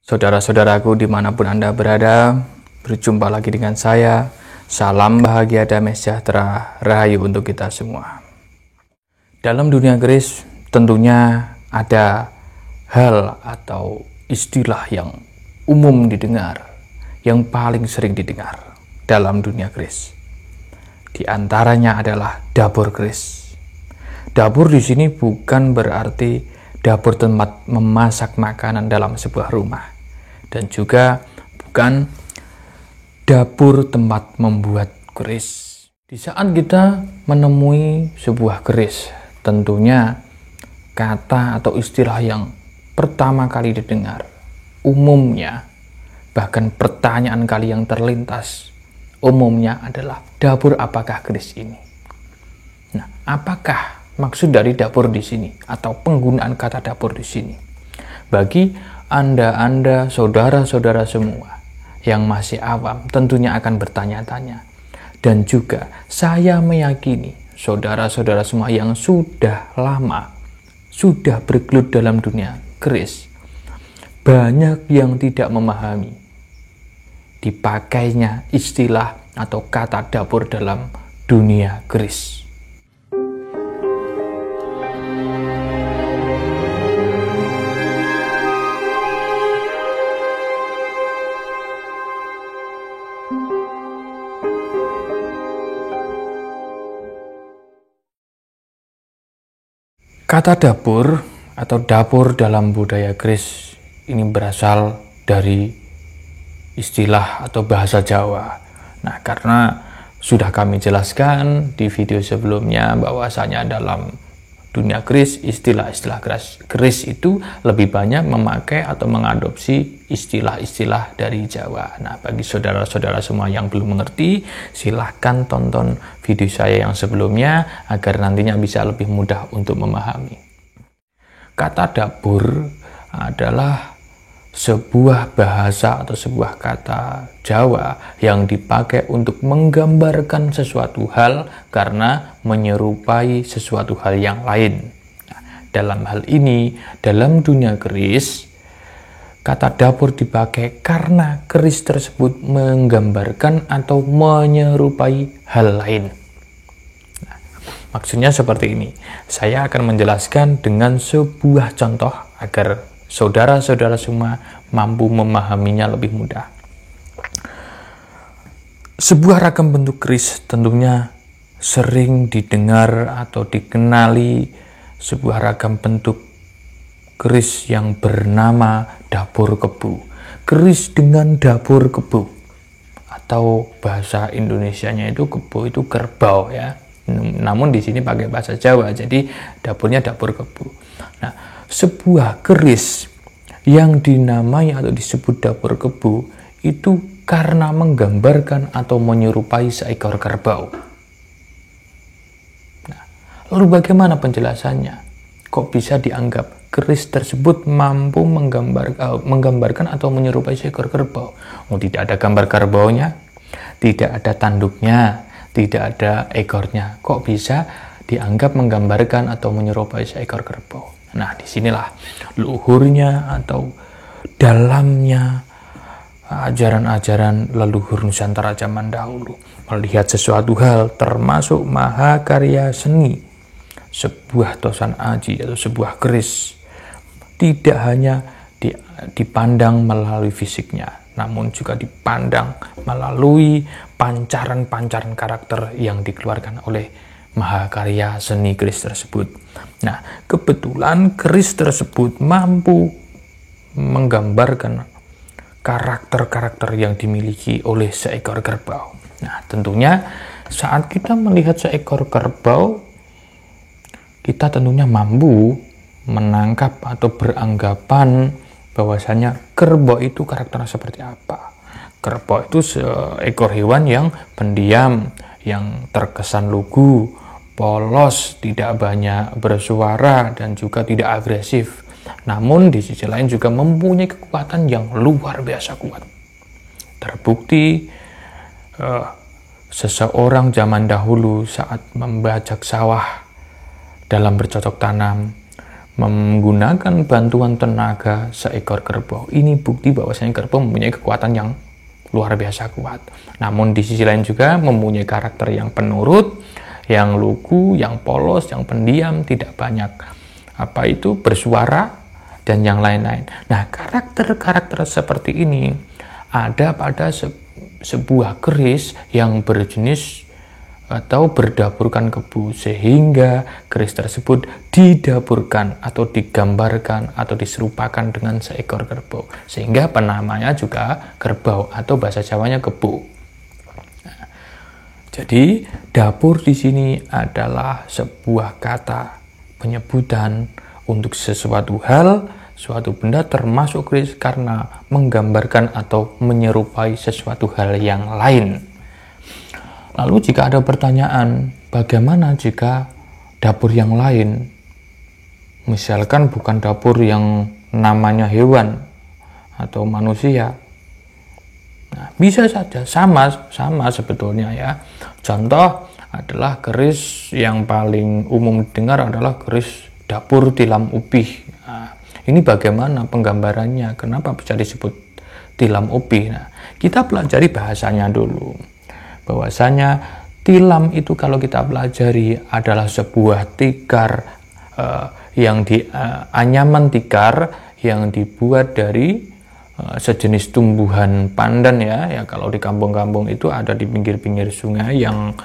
Saudara-saudaraku dimanapun Anda berada, berjumpa lagi dengan saya. Salam bahagia, damai sejahtera, rahayu untuk kita semua. Dalam dunia keris tentunya ada hal atau istilah yang umum didengar, yang paling sering didengar dalam dunia keris. Di antaranya adalah dapur keris. Dapur di sini bukan berarti dapur tempat memasak makanan dalam sebuah rumah. Dan juga bukan dapur tempat membuat keris. Di saat kita menemui sebuah keris, tentunya kata atau istilah yang pertama kali didengar, umumnya, bahkan pertanyaan kali yang terlintas, umumnya adalah dapur apakah keris ini? Nah, apakah maksud dari dapur di sini atau penggunaan kata dapur di sini? Bagi Anda, saudara-saudara semua yang masih awam tentunya akan bertanya-tanya. Dan juga saya meyakini saudara-saudara semua yang sudah lama, sudah bergelut dalam dunia keris, banyak yang tidak memahami dipakainya istilah atau kata dapur dalam dunia keris. Kata dapur atau dapur dalam budaya keris ini berasal dari istilah atau bahasa Jawa. Nah, karena sudah kami jelaskan di video sebelumnya bahwasanya dalam dunia keris, istilah-istilah keris itu lebih banyak memakai atau mengadopsi istilah-istilah dari Jawa. Nah, bagi saudara-saudara semua yang belum mengerti, silahkan tonton video saya yang sebelumnya agar nantinya bisa lebih mudah untuk memahami. Kata dapur adalah sebuah bahasa atau sebuah kata Jawa yang dipakai untuk menggambarkan sesuatu hal karena menyerupai sesuatu hal yang lain. Nah, dalam hal ini, dalam dunia keris, kata dapur dipakai karena keris tersebut menggambarkan atau menyerupai hal lain. Nah, maksudnya seperti ini. Saya akan menjelaskan dengan sebuah contoh agar saudara-saudara semua mampu memahaminya lebih mudah. Sebuah ragam bentuk keris tentunya sering didengar atau dikenali sebuah ragam bentuk keris yang bernama dapur kebu. Keris dengan dapur kebu atau bahasa Indonesianya itu kebu itu kerbau ya. Namun di sini pakai bahasa Jawa, jadi dapurnya dapur kebu. Nah, sebuah keris yang dinamai atau disebut dapur kebu itu karena menggambarkan atau menyerupai seekor kerbau. Nah, lalu bagaimana penjelasannya? Kok bisa dianggap keris tersebut mampu menggambarkan atau menyerupai seekor kerbau? Oh, tidak ada gambar kerbaunya, tidak ada tanduknya, tidak ada ekornya. Kok bisa dianggap menggambarkan atau menyerupai seekor kerbau? Nah, disinilah luhurnya atau dalamnya ajaran-ajaran leluhur Nusantara zaman dahulu. Melihat sesuatu hal termasuk mahakarya seni, sebuah tosan aji atau sebuah keris, tidak hanya dipandang melalui fisiknya, namun juga dipandang melalui pancaran-pancaran karakter yang dikeluarkan oleh mahakarya seni keris tersebut. Nah, kebetulan keris tersebut mampu menggambarkan karakter-karakter yang dimiliki oleh seekor kerbau. Nah, tentunya saat kita melihat seekor kerbau, kita tentunya mampu menangkap atau beranggapan bahwasanya kerbau itu karakternya seperti apa. Kerbau itu seekor hewan yang pendiam, yang terkesan lugu, polos, tidak banyak bersuara, dan juga tidak agresif. Namun di sisi lain juga mempunyai kekuatan yang luar biasa kuat. Terbukti seseorang zaman dahulu saat membajak sawah dalam bercocok tanam, menggunakan bantuan tenaga seekor kerbau. Ini bukti bahwasanya kerbau mempunyai kekuatan yang luar biasa kuat. Namun di sisi lain juga mempunyai karakter yang penurut, yang lugu, yang polos, yang pendiam, tidak banyak bersuara, dan yang lain-lain. Nah, karakter-karakter seperti ini ada pada sebuah keris yang berjenis atau berdaburkan kebu, sehingga keris tersebut didaburkan atau digambarkan atau diserupakan dengan seekor kerbau, sehingga penamanya juga kerbau atau bahasa Jawanya kebu. Nah, jadi dapur di sini adalah sebuah kata penyebutan untuk sesuatu hal, suatu benda termasuk keris, karena menggambarkan atau menyerupai sesuatu hal yang lain. Lalu jika ada pertanyaan, bagaimana jika dapur yang lain, misalkan bukan dapur yang namanya hewan atau manusia? Nah, bisa saja, sama sebetulnya ya. Contoh adalah keris yang paling umum didengar adalah keris dapur tilam upih. Nah, ini bagaimana penggambarannya? Kenapa bisa disebut tilam upih? Nah, kita pelajari bahasanya dulu. Bahwasanya tilam itu kalau kita pelajari adalah sebuah tikar anyaman tikar yang dibuat dari sejenis tumbuhan pandan ya. Kalau di kampung-kampung itu ada di pinggir-pinggir sungai yang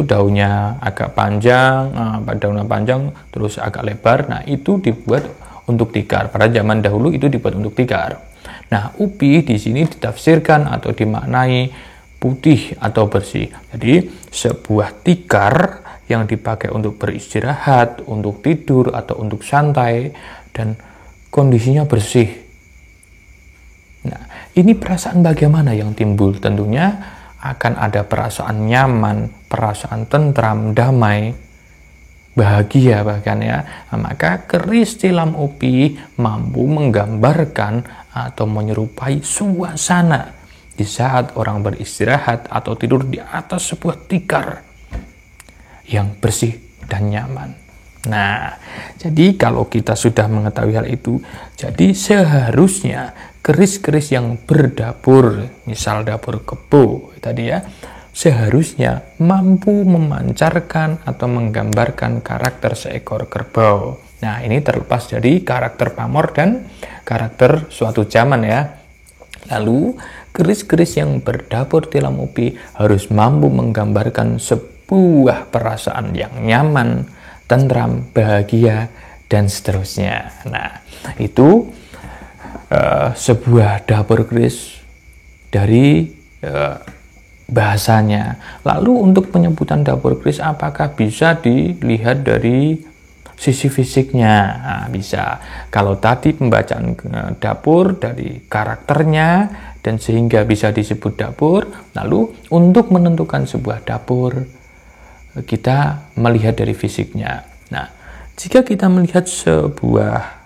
daunnya agak panjang, daunnya panjang terus agak lebar. Nah, itu dibuat untuk tikar. Pada zaman dahulu itu dibuat untuk tikar. Nah, upih di sini ditafsirkan atau dimaknai putih atau bersih. Jadi sebuah tikar yang dipakai untuk beristirahat, untuk tidur atau untuk santai, dan kondisinya bersih. Nah, ini perasaan bagaimana yang timbul? Tentunya akan ada perasaan nyaman, perasaan tentram, damai, bahagia bahkan ya. Nah, maka keris tilam upih mampu menggambarkan atau menyerupai suasana di saat orang beristirahat atau tidur di atas sebuah tikar yang bersih dan nyaman. Nah, jadi kalau kita sudah mengetahui hal itu, jadi seharusnya keris-keris yang berdapur, misal dapur kebu tadi ya, seharusnya mampu memancarkan atau menggambarkan karakter seekor kerbau. Nah, ini terlepas dari karakter pamor dan karakter suatu zaman ya. Lalu, keris-keris yang berdapur tilam upih harus mampu menggambarkan sebuah perasaan yang nyaman, tentram, bahagia, dan seterusnya. Nah, itu sebuah dapur keris dari bahasanya. Lalu untuk penyebutan dapur keris, apakah bisa dilihat dari sisi fisiknya? Nah, bisa. Kalau tadi pembacaan dapur dari karakternya dan sehingga bisa disebut dapur, lalu untuk menentukan sebuah dapur kita melihat dari fisiknya. Nah, jika kita melihat sebuah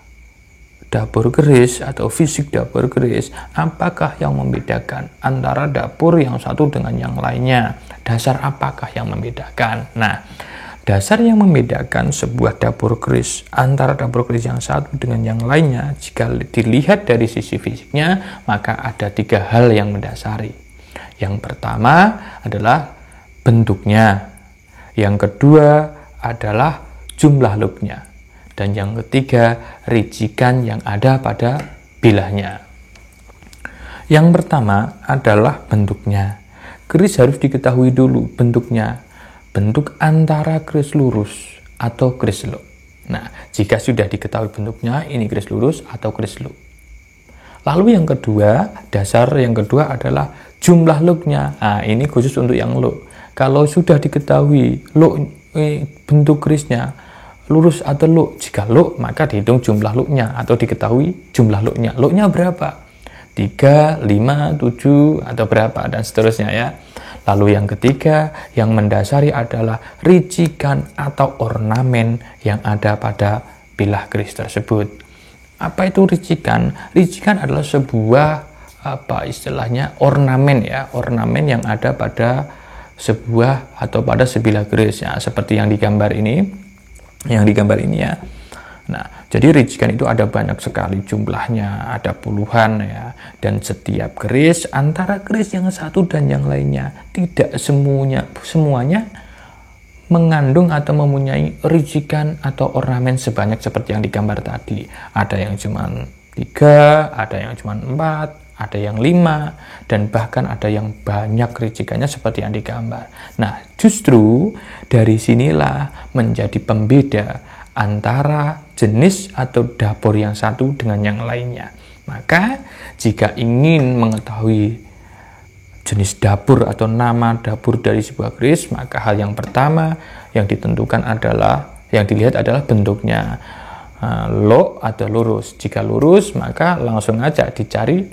dapur keris atau fisik dapur keris, apakah yang membedakan antara dapur yang satu dengan yang lainnya? Dasar apakah yang membedakan? Nah, dasar yang membedakan sebuah dapur keris antara dapur keris yang satu dengan yang lainnya, jika dilihat dari sisi fisiknya, maka ada 3 hal yang mendasari. Yang pertama adalah bentuknya, yang kedua adalah jumlah lubnya, dan yang ketiga ricikan yang ada pada bilahnya. Yang pertama adalah bentuknya. Keris harus diketahui dulu bentuknya. Bentuk antara keris lurus atau keris luk. Nah, jika sudah diketahui bentuknya, ini keris lurus atau keris luk. Lalu yang kedua, dasar yang kedua adalah jumlah luknya. Nah, ini khusus untuk yang luk. Kalau sudah diketahui luk, bentuk kerisnya lurus atau luk, jika luk maka dihitung jumlah luknya atau diketahui jumlah luknya. Luknya berapa? 3, 5, 7 atau berapa dan seterusnya ya. Lalu yang ketiga yang mendasari adalah ricikan atau ornamen yang ada pada bilah keris tersebut. Apa itu ricikan? Ricikan adalah sebuah ornamen ya, ornamen yang ada pada sebuah atau pada sebilah keris ya, seperti yang digambar ini ya. Nah, jadi rijikan itu ada banyak sekali jumlahnya, ada puluhan ya. Dan setiap keris, antara keris yang satu dan yang lainnya, tidak semuanya mengandung atau mempunyai rijikan atau ornamen sebanyak seperti yang digambar tadi. Ada yang cuma 3, ada yang cuma 4, ada yang 5, dan bahkan ada yang banyak rijikannya seperti yang digambar. Nah, justru dari sinilah menjadi pembeda antara jenis atau dapur yang satu dengan yang lainnya. Maka jika ingin mengetahui jenis dapur atau nama dapur dari sebuah keris, maka hal yang pertama yang ditentukan adalah, yang dilihat adalah bentuknya, lo atau lurus. Jika lurus, maka langsung aja dicari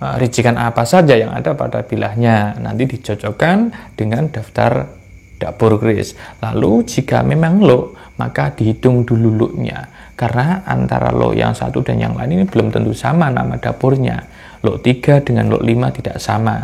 rijikan apa saja yang ada pada bilahnya, nanti dicocokkan dengan daftar dapur keris. Lalu jika memang lo, maka dihitung dulu lo-nya, karena antara lo yang satu dan yang lain ini belum tentu sama nama dapurnya. Lo 3 dengan lo 5 tidak sama,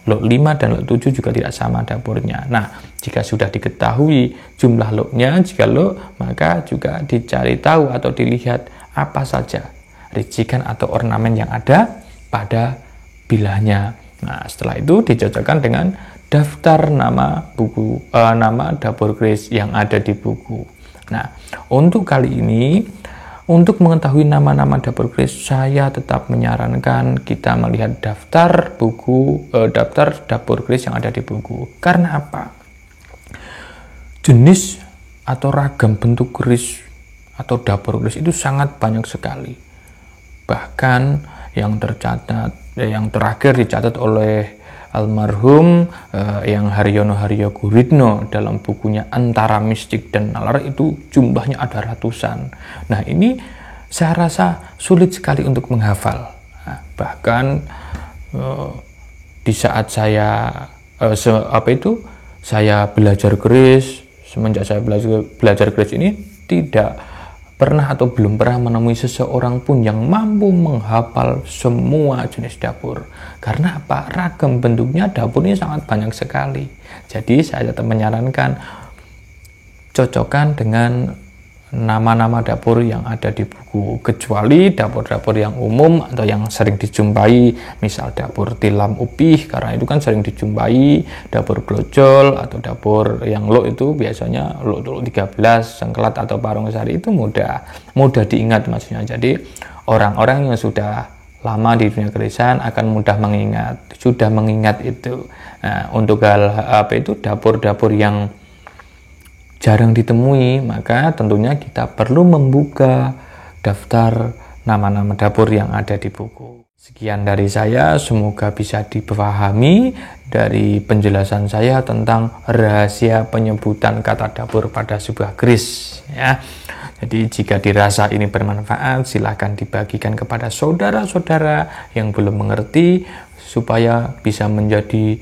lo 5 dan lo 7 juga tidak sama dapurnya. Nah, jika sudah diketahui jumlah lo-nya, jika lo, maka juga dicari tahu atau dilihat apa saja rijikan atau ornamen yang ada pada bilahnya. Nah, setelah itu dicocokkan dengan daftar nama buku, nama dapur keris yang ada di buku. Nah, untuk kali ini, untuk mengetahui nama-nama dapur keris, saya tetap menyarankan kita melihat daftar buku, daftar dapur keris yang ada di buku. Karena apa? Jenis atau ragam bentuk keris atau dapur keris itu sangat banyak sekali. Bahkan yang tercatat, yang terakhir dicatat oleh almarhum yang Haryono Haryoguritno dalam bukunya Antara Mistik dan Nalar, itu jumlahnya ada ratusan. Nah, ini saya rasa sulit sekali untuk menghafal. Nah, bahkan di saat saya saya belajar keris, semenjak saya belajar keris ini tidak pernah atau belum pernah menemui seseorang pun yang mampu menghafal semua jenis dapur. Karena apa? Ragam bentuknya dapur ini sangat banyak sekali. Jadi saya tetap menyarankan cocokkan dengan nama-nama dapur yang ada di buku, kecuali dapur-dapur yang umum atau yang sering dijumpai, misal dapur tilam upih, karena itu kan sering dijumpai, dapur glojol atau dapur yang lo itu biasanya lo 13, sengkelat atau parung sari, itu mudah diingat maksudnya. Jadi orang-orang yang sudah lama di dunia kerisan akan mudah mengingat itu. Nah, untuk hal apa itu dapur-dapur yang jarang ditemui, maka tentunya kita perlu membuka daftar nama-nama dapur yang ada di buku. Sekian dari saya, semoga bisa dipahami dari penjelasan saya tentang rahasia penyebutan kata dapur pada sebuah keris ya. Jadi jika dirasa ini bermanfaat, silahkan dibagikan kepada saudara-saudara yang belum mengerti, supaya bisa menjadi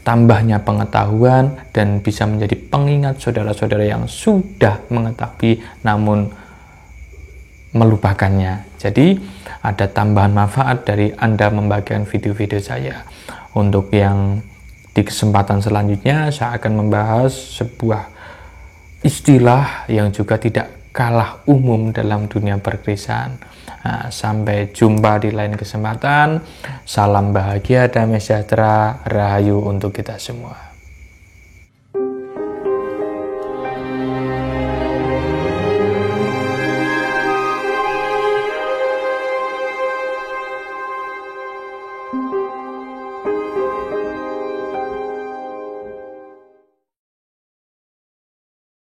tambahnya pengetahuan dan bisa menjadi pengingat saudara-saudara yang sudah mengetahui namun melupakannya. Jadi ada tambahan manfaat dari Anda membagikan video-video saya. Untuk yang di kesempatan selanjutnya, saya akan membahas sebuah istilah yang juga tidak kalah umum dalam dunia perkerisan. Nah, sampai jumpa di lain kesempatan. Salam bahagia, damai sejahtera, rahayu untuk kita semua. Thank you.